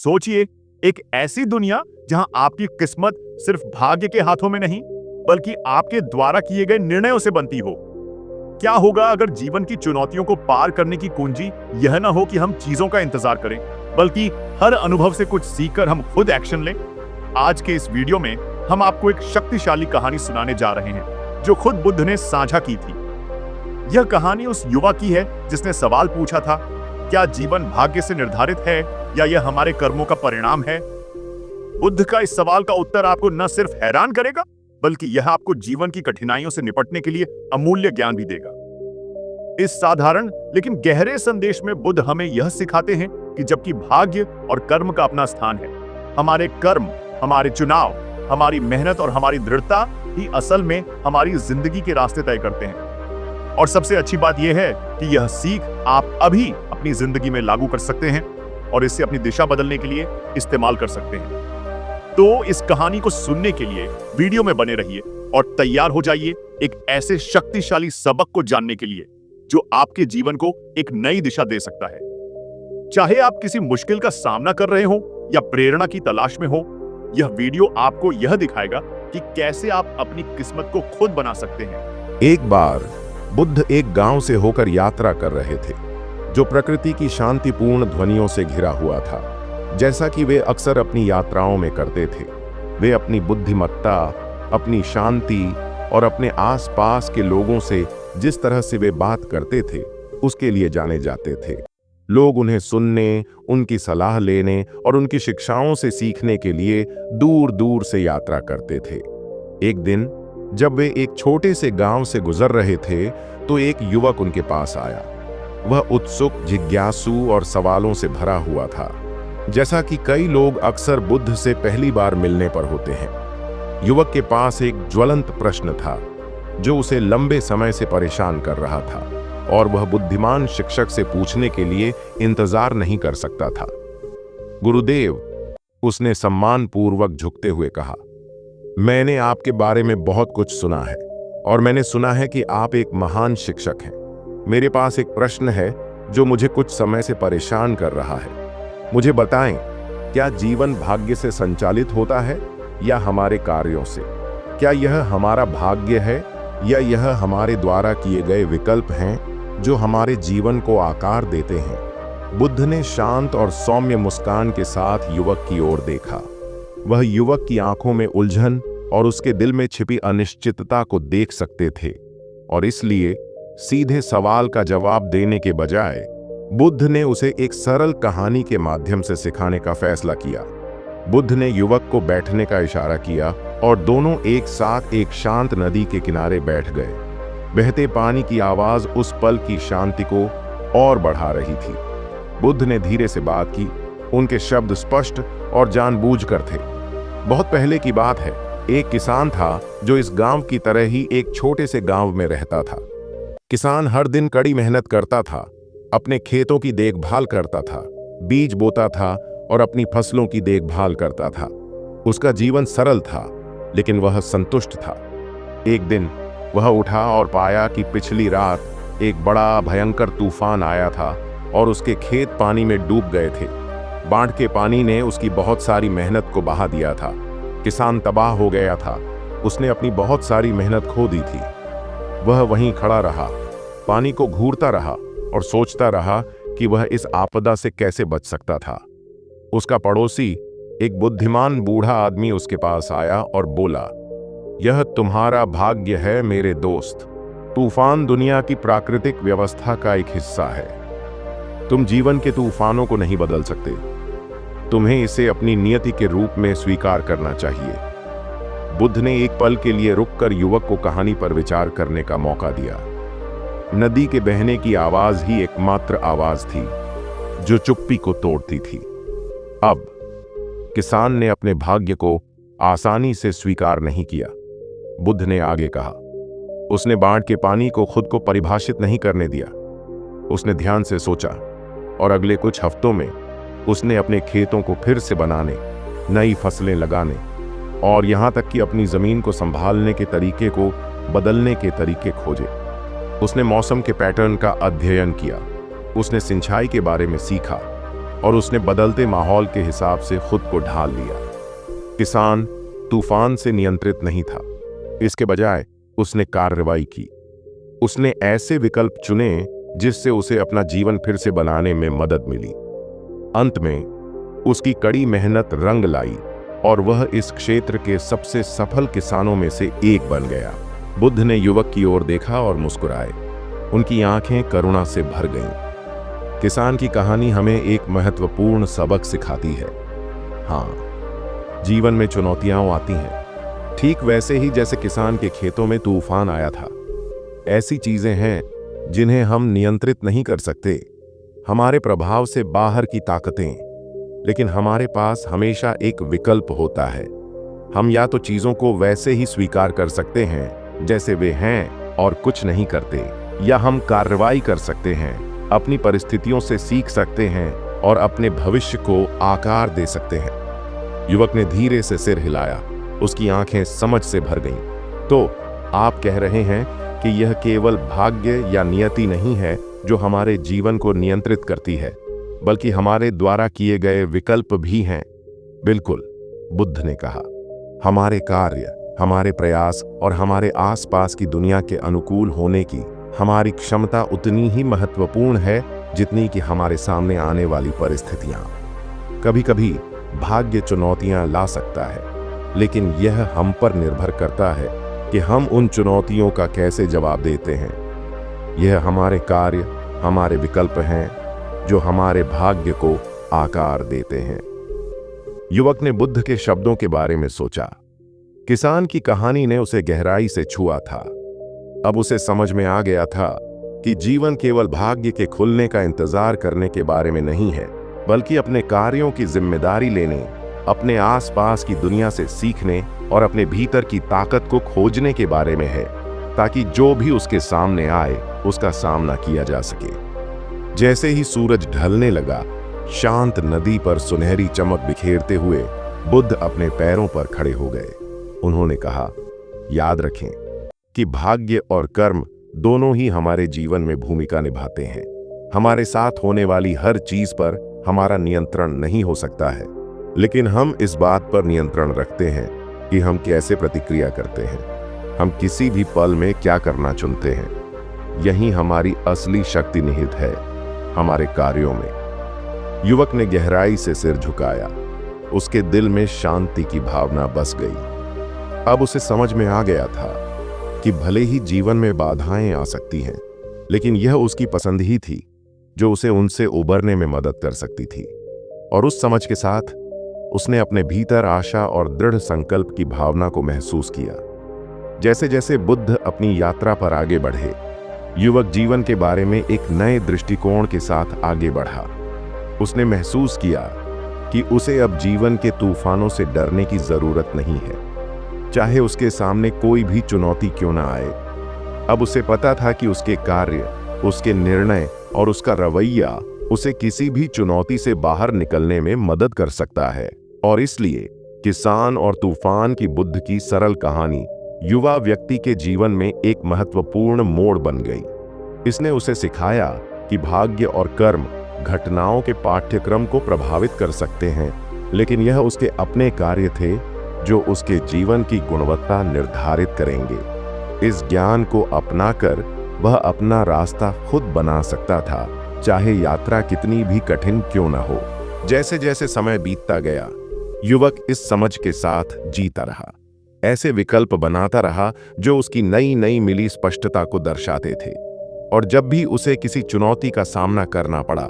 सोचिए, एक ऐसी दुनिया जहां आपकी किस्मत सिर्फ भाग्य के हाथों में नहीं, बल्कि आपके द्वारा किए गए निर्णयों से बनती हो। क्या होगा अगर जीवन की चुनौतियों को पार करने की कुंजी यह ना हो कि हम चीजों का इंतजार करें, बल्कि हर अनुभव से कुछ सीखकर हम खुद एक्शन लें? आज के इस वीडियो में हम आपको एक शक्तिशाली कहानी सुनाने जा रहे हैं जो खुद बुद्ध ने साझा की थी। यह कहानी उस युवा की है जिसने सवाल पूछा था, क्या जीवन भाग्य से निर्धारित है या यह हमारे कर्मों का परिणाम है? बुद्ध का इस सवाल का उत्तर आपको न सिर्फ हैरान करेगा, बल्कि यह आपको जीवन की कठिनाइयों से निपटने के लिए अमूल्य ज्ञान भी देगा। इस साधारण लेकिन गहरे संदेश में बुद्ध हमें यह सिखाते हैं कि जबकि भाग्य और कर्म का अपना स्थान है, हमारे कर्म, हमारे चुनाव, हमारी मेहनत और हमारी दृढ़ता ही असल में हमारी जिंदगी के रास्ते तय करते हैं। और सबसे अच्छी बात यह है कि यह सीख आप अभी अपनी जिंदगी में लागू कर सकते हैं और इससे अपनी दिशा बदलने के लिए इस्तेमाल कर सकते हैं। तो इस कहानी को सुनने के लिए वीडियो में बने रहिए और तैयार हो जाइए एक ऐसे शक्तिशाली सबक को जानने के लिए जो आपके जीवन को एक नई दिशा दे सकता है। चाहे आप किसी मुश्किल का सामना कर रहे हो या प्रेरणा की तलाश में हो, यह वीडियो आपको यह दिखाएगा कि कैसे आप अपनी किस्मत को खुद बना सकते हैं। एक बार बुद्ध एक गांव से होकर यात्रा कर रहे थे जो प्रकृति की शांतिपूर्ण ध्वनियों से घिरा हुआ था। जैसा कि वे अक्सर अपनी यात्राओं में करते थे, वे अपनी बुद्धिमत्ता, अपनी शांति और अपने आसपास के लोगों से जिस तरह से वे बात करते थे उसके लिए जाने जाते थे। लोग उन्हें सुनने, उनकी सलाह लेने और उनकी शिक्षाओं से सीखने के लिए दूर दूर से यात्रा करते थे। एक दिन जब वे एक छोटे से गांव से गुजर रहे थे तो एक युवक उनके पास आया। वह उत्सुक, जिज्ञासु और सवालों से भरा हुआ था, जैसा कि कई लोग अक्सर बुद्ध से पहली बार मिलने पर होते हैं। युवक के पास एक ज्वलंत प्रश्न था जो उसे लंबे समय से परेशान कर रहा था और वह बुद्धिमान शिक्षक से पूछने के लिए इंतजार नहीं कर सकता था। गुरुदेव, उसने सम्मानपूर्वक झुकते हुए कहा, मैंने आपके बारे में बहुत कुछ सुना है और मैंने सुना है कि आप एक महान शिक्षक हैं। मेरे पास एक प्रश्न है जो मुझे कुछ समय से परेशान कर रहा है। मुझे बताएं, क्या जीवन भाग्य से संचालित होता है या हमारे कार्यों से? क्या यह हमारा भाग्य है या यह हमारे द्वारा किए गए विकल्प हैं जो हमारे जीवन को आकार देते हैं? बुद्ध ने शांत और सौम्य मुस्कान के साथ युवक की ओर देखा। वह युवक की आंखों में उलझन और उसके दिल में छिपी अनिश्चितता को देख सकते थे और इसलिए सीधे सवाल का जवाब देने के बजाय बुद्ध ने उसे एक सरल कहानी के माध्यम से सिखाने का फैसला किया। बुद्ध ने युवक को बैठने का इशारा किया और दोनों एक साथ एक शांत नदी के किनारे बैठ गए। बहते पानी की आवाज उस पल की शांति को और बढ़ा रही थी। बुद्ध ने धीरे से बात की, उनके शब्द स्पष्ट और जानबूझकर थे। बहुत पहले की बात है, एक किसान था जो इस गांव की तरह ही एक छोटे से गांव में रहता था। किसान हर दिन कड़ी मेहनत करता था, अपने खेतों की देखभाल करता था, बीज बोता था और अपनी फसलों की देखभाल करता था। उसका जीवन सरल था, लेकिन वह संतुष्ट था। एक दिन वह उठा और पाया कि पिछली रात एक बड़ा भयंकर तूफान आया था और उसके खेत पानी में डूब गए थे। बाढ़ के पानी ने उसकी बहुत सारी मेहनत को बहा दिया था। किसान तबाह हो गया था, उसने अपनी बहुत सारी मेहनत खो दी थी। वह वहीं खड़ा रहा, पानी को घूरता रहा और सोचता रहा कि वह इस आपदा से कैसे बच सकता था। उसका पड़ोसी, एक बुद्धिमान बूढ़ा आदमी, उसके पास आया और बोला, यह तुम्हारा भाग्य है मेरे दोस्त। तूफान दुनिया की प्राकृतिक व्यवस्था का एक हिस्सा है। तुम जीवन के तूफानों को नहीं बदल सकते। तुम्हें इसे अपनी नियति के रूप में स्वीकार करना चाहिए। बुद्ध ने एक पल के लिए रुककर युवक को कहानी पर विचार करने का मौका दिया। नदी के बहने की आवाज ही एकमात्र आवाज थी जो चुप्पी को तोड़ती थी। अब किसान ने अपने भाग्य को आसानी से स्वीकार नहीं किया। बुद्ध ने आगे कहा, उसने बाढ़ के पानी को खुद को परिभाषित नहीं करने दिया। उसने ध्यान से सोचा और अगले कुछ हफ्तों में उसने अपने खेतों को फिर से बनाने, नई फसलें लगाने और यहाँ तक कि अपनी जमीन को संभालने के तरीके को बदलने के तरीके खोजे। उसने मौसम के पैटर्न का अध्ययन किया, उसने सिंचाई के बारे में सीखा और उसने बदलते माहौल के हिसाब से खुद को ढाल लिया। किसान तूफान से नियंत्रित नहीं था, इसके बजाय उसने कार्रवाई की। उसने ऐसे विकल्प चुने जिससे उसे अपना जीवन फिर से बनाने में मदद मिली। अंत में उसकी कड़ी मेहनत रंग लाई और वह इस क्षेत्र के सबसे सफल किसानों में से एक बन गया। बुद्ध ने युवक की ओर देखा और मुस्कुराए। उनकी आंखें करुणा से भर गईं। किसान की कहानी हमें एक महत्वपूर्ण सबक सिखाती है। हाँ, जीवन में चुनौतियां आती हैं, ठीक वैसे ही जैसे किसान के खेतों में तूफान आया था। ऐसी चीजें हैं जिन्हें हम नियंत्रित नहीं कर सकते, हमारे प्रभाव से बाहर की ताकतें। लेकिन हमारे पास हमेशा एक विकल्प होता है। हम या तो चीजों को वैसे ही स्वीकार कर सकते हैं जैसे वे हैं और कुछ नहीं करते, या हम कार्रवाई कर सकते हैं, अपनी परिस्थितियों से सीख सकते हैं और अपने भविष्य को आकार दे सकते हैं। युवक ने धीरे से सिर हिलाया। उसकी आंखें समझ से भर गईं। तो आप कह रहे हैं कि यह केवल भाग्य या नियति नहीं है जो हमारे जीवन को नियंत्रित करती है, बल्कि हमारे द्वारा किए गए विकल्प भी हैं। बिल्कुल, बुद्ध ने कहा, हमारे कार्य, हमारे प्रयास और हमारे आसपास की दुनिया के अनुकूल होने की हमारी क्षमता उतनी ही महत्वपूर्ण है जितनी कि हमारे सामने आने वाली परिस्थितियां। कभी कभी भाग्य चुनौतियां ला सकता है, लेकिन यह हम पर निर्भर करता है कि हम उन चुनौतियों का कैसे जवाब देते हैं। यह हमारे कार्य, हमारे विकल्प हैं जो हमारे भाग्य को आकार देते हैं। युवक ने बुद्ध के शब्दों के बारे में सोचा। किसान की कहानी ने उसे गहराई से छुआ था। अब उसे समझ में आ गया था कि जीवन केवल भाग्य के खुलने का इंतजार करने के बारे में नहीं है, बल्कि अपने कार्यों की जिम्मेदारी लेने, अपने आसपास की दुनिया से सीखने और अपने भीतर की ताकत को खोजने के बारे में है, ताकि जो भी उसके सामने आए उसका सामना किया जा सके। जैसे ही सूरज ढलने लगा, शांत नदी पर सुनहरी चमक बिखेरते हुए बुद्ध अपने पैरों पर खड़े हो गए। उन्होंने कहा, याद रखें कि भाग्य और कर्म दोनों ही हमारे जीवन में भूमिका निभाते हैं। हमारे साथ होने वाली हर चीज पर हमारा नियंत्रण नहीं हो सकता है, लेकिन हम इस बात पर नियंत्रण रखते हैं कि हम कैसे प्रतिक्रिया करते हैं, हम किसी भी पल में क्या करना चुनते हैं। यही हमारी असली शक्ति निहित है, हमारे कार्यों में। युवक ने गहराई से सिर झुकाया। उसके दिल में शांति की भावना बस गई। अब उसे समझ में आ गया था कि भले ही जीवन में बाधाएं आ सकती हैं, लेकिन यह उसकी पसंद ही थी जो उसे उनसे उबरने में मदद कर सकती थी। और उस समझ के साथ उसने अपने भीतर आशा और दृढ़ संकल्प की भावना को महसूस किया। जैसे जैसे बुद्ध अपनी यात्रा पर आगे बढ़े, युवक जीवन के बारे में एक नए दृष्टिकोण के साथ आगे बढ़ा। उसने महसूस किया कि उसे अब जीवन के तूफानों से डरने की जरूरत नहीं है, चाहे उसके सामने कोई भी चुनौती क्यों ना आए। अब उसे पता था कि उसके कार्य, उसके निर्णय और उसका रवैया उसे किसी भी चुनौती से बाहर निकलने में मदद कर सकता है। और इसलिए किसान और तूफान की बुद्ध की सरल कहानी युवा व्यक्ति के जीवन में एक महत्वपूर्ण मोड़ बन गई। इसने उसे सिखाया कि भाग्य और कर्म घटनाओं के पाठ्यक्रम को प्रभावित कर सकते हैं, लेकिन यह उसके अपने कार्य थे जो उसके जीवन की गुणवत्ता निर्धारित करेंगे। इस ज्ञान को अपनाकर वह अपना रास्ता खुद बना सकता था, चाहे यात्रा कितनी भी कठिन क्यों न हो। जैसे जैसे समय बीतता गया, युवक इस समझ के साथ जीता रहा, ऐसे विकल्प बनाता रहा जो उसकी नई नई मिली स्पष्टता को दर्शाते थे। और जब भी उसे किसी चुनौती का सामना करना पड़ा,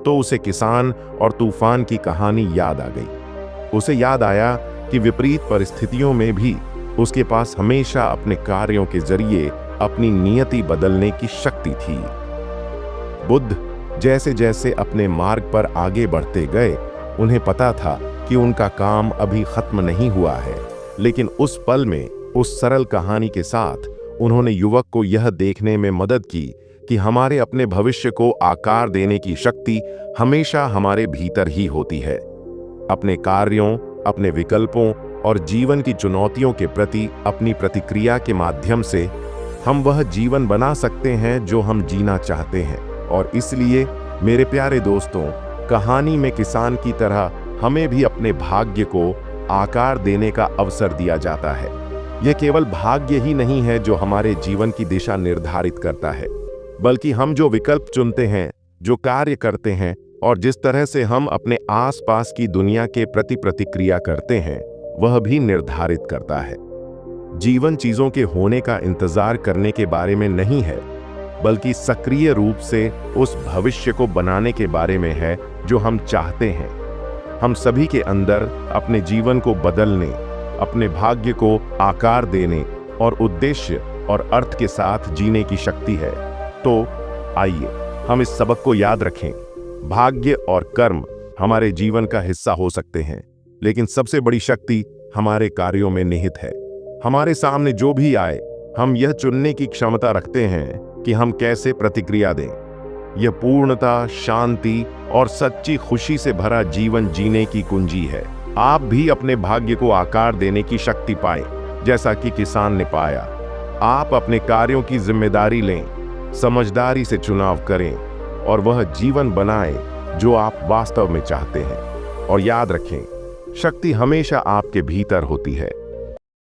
तो उसे किसान और तूफान की कहानी याद आ गई। उसे याद आया कि विपरीत परिस्थितियों में भी उसके पास हमेशा अपने कार्यों के जरिए अपनी नियति बदलने की शक्ति थी। बुद्ध जैसे जैसे अपने मार्ग पर आगे बढ़ते गए, उन्हें पता था कि उनका काम अभी खत्म नहीं हुआ है, लेकिन उस पल में, उस सरल कहानी के साथ उन्होंने युवक को यह देखने में मदद की कि हमारे अपने भविष्य को आकार देने की शक्ति हमेशा हमारे भीतर ही होती है। अपने कार्यों, अपने विकल्पों और जीवन की चुनौतियों के प्रति अपनी प्रतिक्रिया के माध्यम से हम वह जीवन बना सकते हैं जो हम जीना चाहते हैं। और इसलिए मेरे प्यारे दोस्तों, कहानी में किसान की तरह हमें भी अपने भाग्य को आकार देने का अवसर दिया जाता है। यह केवल भाग्य ही नहीं है जो हमारे जीवन की दिशा निर्धारित करता है, बल्कि हम जो विकल्प चुनते हैं, जो कार्य करते हैं और जिस तरह से हम अपने आसपास की दुनिया के प्रति प्रतिक्रिया करते हैं, वह भी निर्धारित करता है। जीवन चीजों के होने का इंतजार करने के बारे में नहीं है, बल्कि सक्रिय रूप से उस भविष्य को बनाने के बारे में है जो हम चाहते हैं। हम सभी के अंदर अपने जीवन को बदलने, अपने भाग्य को आकार देने और उद्देश्य और अर्थ के साथ जीने की शक्ति है। तो आइए हम इस सबक को याद रखें। भाग्य और कर्म हमारे जीवन का हिस्सा हो सकते हैं, लेकिन सबसे बड़ी शक्ति हमारे कार्यों में निहित है। हमारे सामने जो भी आए, हम यह चुनने की क्षमता रखते हैं कि हम कैसे प्रतिक्रिया दें। यह पूर्णता, शांति और सच्ची खुशी से भरा जीवन जीने की कुंजी है। आप भी अपने भाग्य को आकार देने की शक्ति पाएं, जैसा कि किसान ने पाया। आप अपने कार्यों की जिम्मेदारी लें, समझदारी से चुनाव करें और वह जीवन बनाएं जो आप वास्तव में चाहते हैं। और याद रखें, शक्ति हमेशा आपके भीतर होती है।